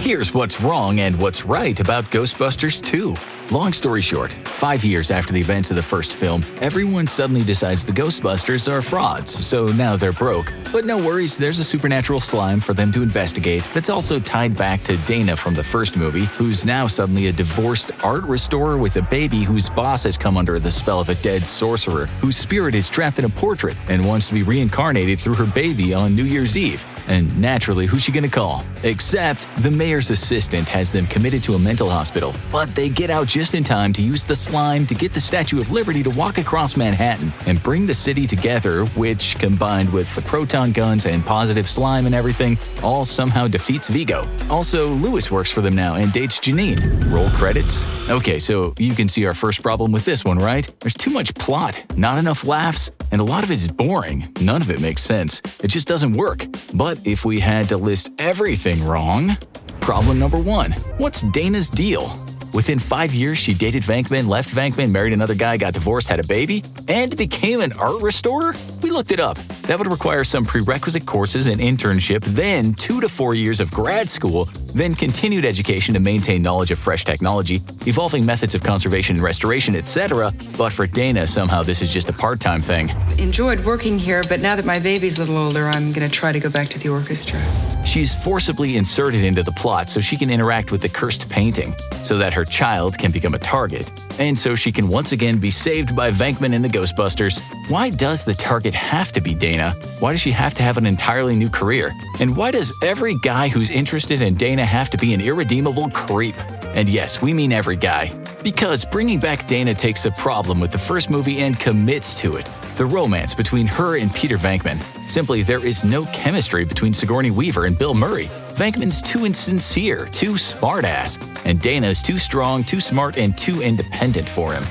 Here's what's wrong and what's right about Ghostbusters 2. Long story short, 5 years after the events of the first film, everyone suddenly decides the Ghostbusters are frauds, so now they're broke. But no worries, there's a supernatural slime for them to investigate that's also tied back to Dana from the first movie, who's now suddenly a divorced art restorer with a baby whose boss has come under the spell of a dead sorcerer, whose spirit is trapped in a portrait and wants to be reincarnated through her baby on New Year's Eve. And naturally, who's she gonna call? Except the mayor's assistant has them committed to a mental hospital, but they get out just in time to use the slime to get the Statue of Liberty to walk across Manhattan and bring the city together, which, combined with the proton guns and positive slime and everything, all somehow defeats Vigo. Also, Lewis works for them now and dates Janine. Roll credits? Okay, so you can see our first problem with this one, right? There's too much plot, not enough laughs, and a lot of it's boring. None of it makes sense. It just doesn't work. But if we had to list everything wrong… Problem number 1. What's Dana's deal? Within 5 years, she dated Venkman, left Venkman, married another guy, got divorced, had a baby, and became an art restorer? We looked it up. That would require some prerequisite courses and internship, then 2 to 4 years of grad school, then continued education to maintain knowledge of fresh technology, evolving methods of conservation and restoration, etc. But for Dana, somehow this is just a part-time thing. Enjoyed working here, but now that my baby's a little older, I'm gonna try to go back to the orchestra. She's forcibly inserted into the plot so she can interact with the cursed painting, so that her child can become a target, and so she can once again be saved by Venkman and the Ghostbusters. Why does the target have to be Dana? Why does she have to have an entirely new career? And why does every guy who's interested in Dana have to be an irredeemable creep? And yes, we mean every guy. Because bringing back Dana takes a problem with the first movie and commits to it. The romance between her and Peter Venkman. Simply, there is no chemistry between Sigourney Weaver and Bill Murray. Venkman's too insincere, too smartass, and Dana's too strong, too smart, and too independent for him.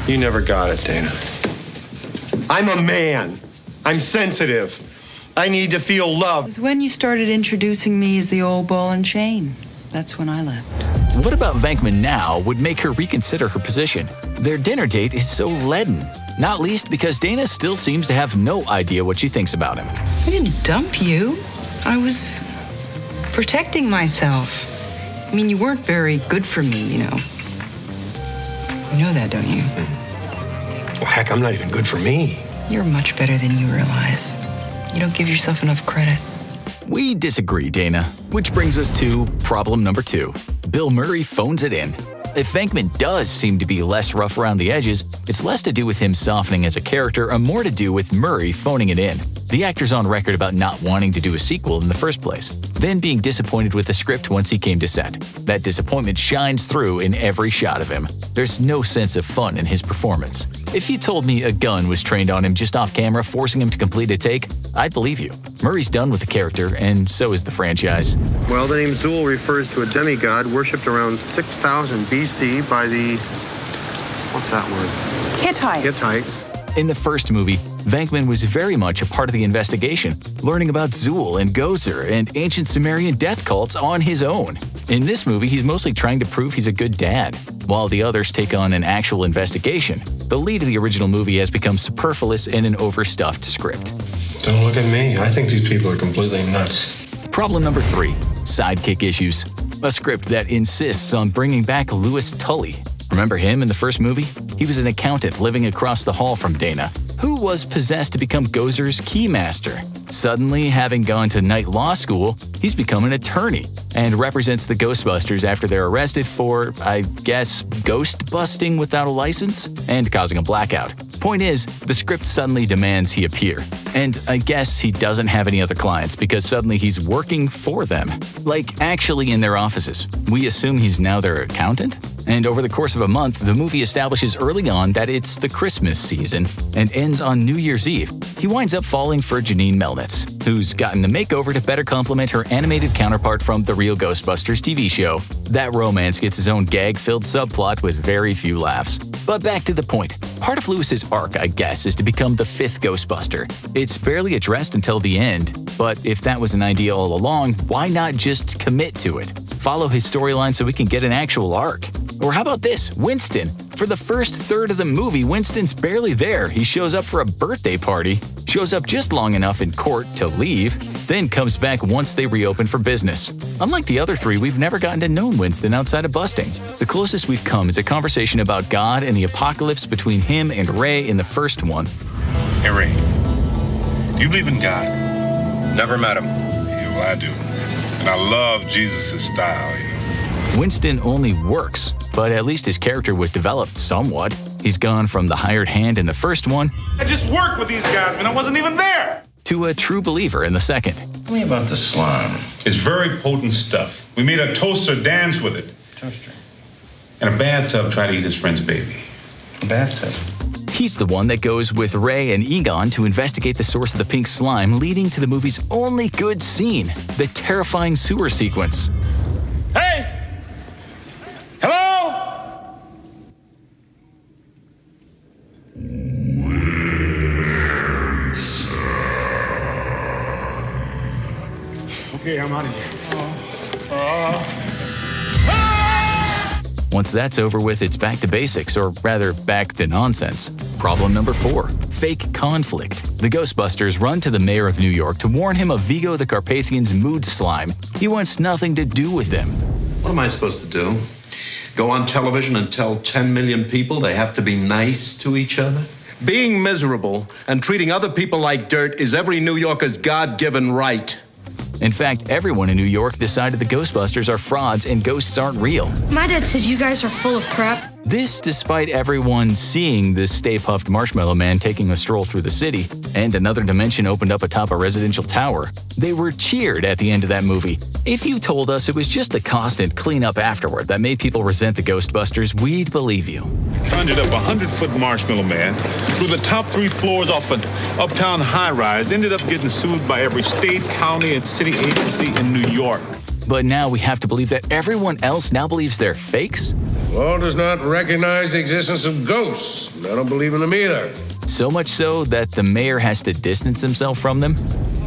You never got it, Dana. I'm a man. I'm sensitive. I need to feel It love. was when you started introducing me as the old ball and chain. That's when I left. What about Venkman now would make her reconsider her position? Their dinner date is so leaden, not least because Dana still seems to have no idea what she thinks about him. I didn't dump you. I was protecting myself. I mean, you weren't very good for me, you know. You know that, don't you? Well, heck, I'm not even good for me. You're much better than you realize. You don't give yourself enough credit. We disagree, Dana. Which brings us to problem number 2. Bill Murray phones it in. If Venkman does seem to be less rough around the edges, it's less to do with him softening as a character and more to do with Murray phoning it in. The actor's on record about not wanting to do a sequel in the first place, then being disappointed with the script once he came to set. That disappointment shines through in every shot of him. There's no sense of fun in his performance. If you told me a gun was trained on him just off camera, forcing him to complete a take, I'd believe you. Murray's done with the character, and so is the franchise. Well, the name Zool refers to a demigod worshipped around 6000 BC by the… what's that word? Hittites. Hittites. In the first movie, Venkman was very much a part of the investigation, learning about Zool and Gozer and ancient Sumerian death cults on his own. In this movie, he's mostly trying to prove he's a good dad, while the others take on an actual investigation. The lead of the original movie has become superfluous in an overstuffed script. Don't look at me. I think these people are completely nuts. Problem number 3. Sidekick issues. A script that insists on bringing back Louis Tully. Remember him in the first movie? He was an accountant living across the hall from Dana, who was possessed to become Gozer's keymaster. Suddenly, having gone to night law school, he's become an attorney and represents the Ghostbusters after they're arrested for, I guess, ghost busting without a license and causing a blackout. Point is, the script suddenly demands he appear. And I guess he doesn't have any other clients because suddenly he's working for them. Like, actually in their offices. We assume he's now their accountant? And over the course of a month, the movie establishes early on that it's the Christmas season and ends on New Year's Eve. He winds up falling for Janine Melnitz, who's gotten a makeover to better complement her animated counterpart from the real Ghostbusters TV show. That romance gets his own gag-filled subplot with very few laughs. But back to the point. Part of Lewis's arc, I guess, is to become the 5th Ghostbuster. It's barely addressed until the end, but if that was an idea all along, why not just commit to it? Follow his storyline so we can get an actual arc. Or how about this, Winston? For the first third of the movie, Winston's barely there. He shows up for a birthday party. shows up just long enough in court to leave, then comes back once they reopen for business. Unlike the other three, we've never gotten to know Winston outside of busting. The closest we've come is a conversation about God and the apocalypse between him and Ray in the first one. Hey, Ray, do you believe in God? Never met him. Yeah, well, I do. And I love Jesus' style, you know. Winston only works, but at least his character was developed somewhat. He's gone from the hired hand in the first one I just worked with these guys, man. I wasn't even there. to a true believer in the second. Tell me about the slime. It's very potent stuff. We made a toaster dance with it. Toaster. And a bathtub tried to eat his friend's baby. A bathtub. He's the one that goes with Ray and Egon to investigate the source of the pink slime, leading to the movie's only good scene, the terrifying sewer sequence. Hey! Hello? Okay, I'm out of here. Once that's over with, it's back to basics, or rather, back to nonsense. Problem number 4. Fake conflict. The Ghostbusters run to the mayor of New York to warn him of Vigo the Carpathian's mood slime. He wants nothing to do with them. What am I supposed to do? Go on television and tell 10 million people they have to be nice to each other? Being miserable and treating other people like dirt is every New Yorker's God-given right. In fact, everyone in New York decided the Ghostbusters are frauds and ghosts aren't real. My dad says you guys are full of crap. This despite everyone seeing this Stay Puft Marshmallow Man taking a stroll through the city, and another dimension opened up atop a residential tower. They were cheered at the end of that movie. If you told us it was just the constant cleanup afterward that made people resent the Ghostbusters, we'd believe you. Conjured up a 100-foot marshmallow man through the top 3 floors off an uptown high-rise, ended up getting sued by every state, county, and city agency in New York. But now we have to believe that everyone else now believes they're fakes? Law does not recognize the existence of ghosts. I don't believe in them either. So much so that the mayor has to distance himself from them?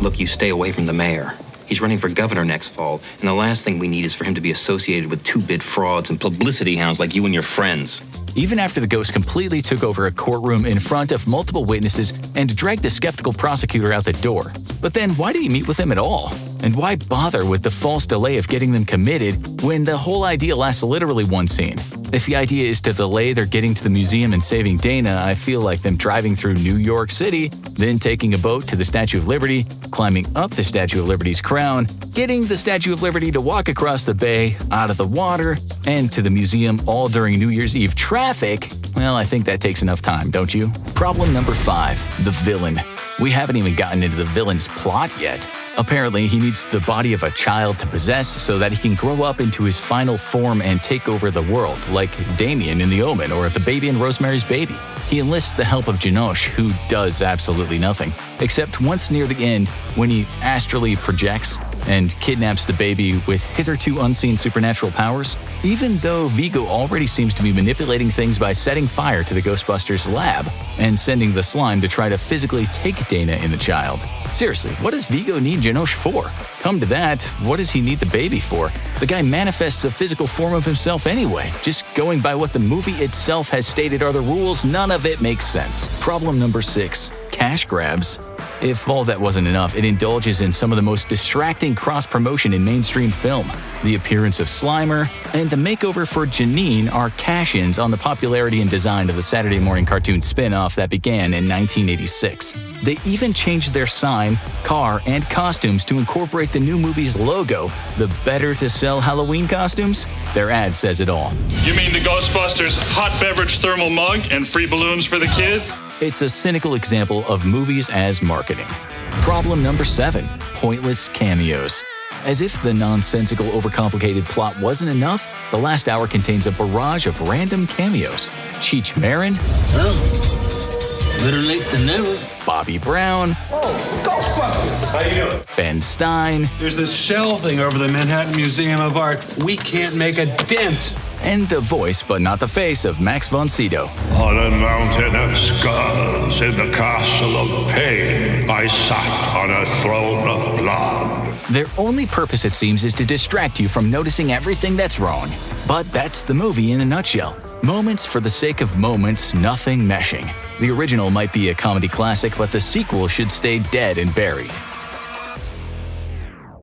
Look, you stay away from the mayor. He's running for governor next fall, and the last thing we need is for him to be associated with two-bit frauds and publicity hounds like you and your friends. Even after the ghost completely took over a courtroom in front of multiple witnesses and dragged the skeptical prosecutor out the door. But then why did he meet with them at all? And why bother with the false delay of getting them committed when the whole idea lasts literally one scene? If the idea is to delay their getting to the museum and saving Dana, I feel like them driving through New York City, then taking a boat to the Statue of Liberty, climbing up the Statue of Liberty's crown, getting the Statue of Liberty to walk across the bay, out of the water, and to the museum all during New Year's Eve traffic. Well, I think that takes enough time, don't you? Problem number 5. The villain. We haven't even gotten into the villain's plot yet. Apparently, he needs the body of a child to possess so that he can grow up into his final form and take over the world, like Damien in The Omen or the baby in Rosemary's Baby. He enlists the help of Janosch, who does absolutely nothing, except once near the end when he astrally projects and kidnaps the baby with hitherto unseen supernatural powers. Even though Vigo already seems to be manipulating things by setting fire to the Ghostbusters lab and sending the slime to try to physically take Dana and the child. Seriously, what does Vigo need Janosch for? Come to that, what does he need the baby for? The guy manifests a physical form of himself anyway. Just going by what the movie itself has stated are the rules, none of it makes sense. Problem number 6. Cash grabs. If all that wasn't enough, it indulges in some of the most distracting cross-promotion in mainstream film. The appearance of Slimer and the makeover for Janine are cash-ins on the popularity and design of the Saturday morning cartoon spin-off that began in 1986. They even changed their sign, car, and costumes to incorporate the new movie's logo, the better-to-sell Halloween costumes. Their ad says it all. You mean the Ghostbusters hot beverage thermal mug and free balloons for the kids? It's a cynical example of movies as marketing. Problem number 7. Pointless cameos. As if the nonsensical, overcomplicated plot wasn't enough, the last hour contains a barrage of random cameos. Cheech Marin, better late than never. Bobby Brown, Ghostbusters! How you doing? Ben Stein, there's this shelving over the Manhattan Museum of Art. We can't make a dent. And the voice, but not the face, of Max von Sydow. On a mountain of skulls in the castle of pain, I sat on a throne of blood. Their only purpose, it seems, is to distract you from noticing everything that's wrong. But that's the movie in a nutshell. Moments for the sake of moments, nothing meshing. The original might be a comedy classic, but the sequel should stay dead and buried.